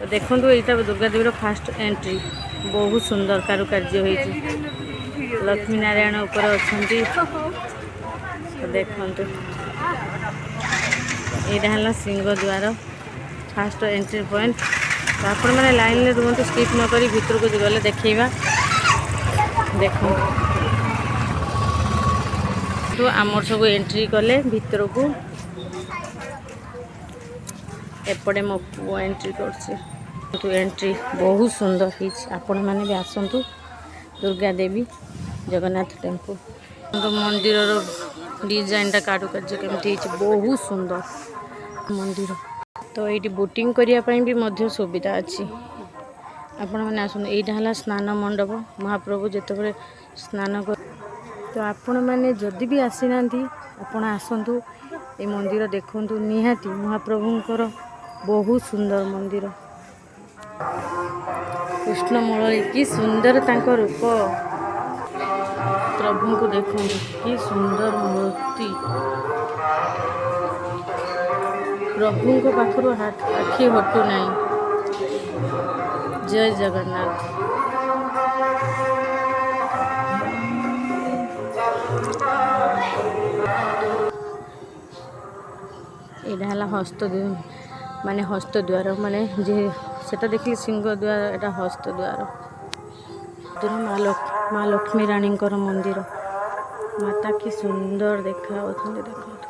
तो देखो यहाँ दुर्गा देवी फास्ट एंट्री बहुत सुंदर कारुकार्य होती लक्ष्मी नारायण ऊपर अच्छा तो देखु यहाँ है सिंह द्वार फास्ट एंट्री पॉइंट तो आपण मैंने लाइन में रुहतु स्किप न करी भितर को गले देखा देखो तो आमर सब एंट्री कले भितर को एपटे मो पु एंट्री कर एंट्री बहुत सुंदर आपण मैंने भी आसतु दुर्गा देवी जगन्नाथ टेम्पल तो मंदिर डिजाइन टा कारुकार्य केमती बहुत सुंदर मंदिर तो ये बोटिंग करने भी मध्य सुविधा अच्छी आपण मैंने आसतु यहाँ है स्नान मंडप महाप्रभु जिते स्नान कर तो आपण मैंने जदि भी आसी ना आपण आसतु ये मंदिर देखु निहाती महाप्रभुंकर बहुत सुंदर मंदिर कृष्ण मुरली कि सुंदर तांको रूप प्रभु को देखो कि सुंदर मूर्ति प्रभु को पाखर आखि हटू नहीं जय जगन्नाथ यहाँ है हस्त माने हस्त द्वार माने जे सेटा देखिए सिंह द्वार एटा हस्त द्वार माँ लक्ष्मी रानी मंदिर माता की सुंदर देखा देखो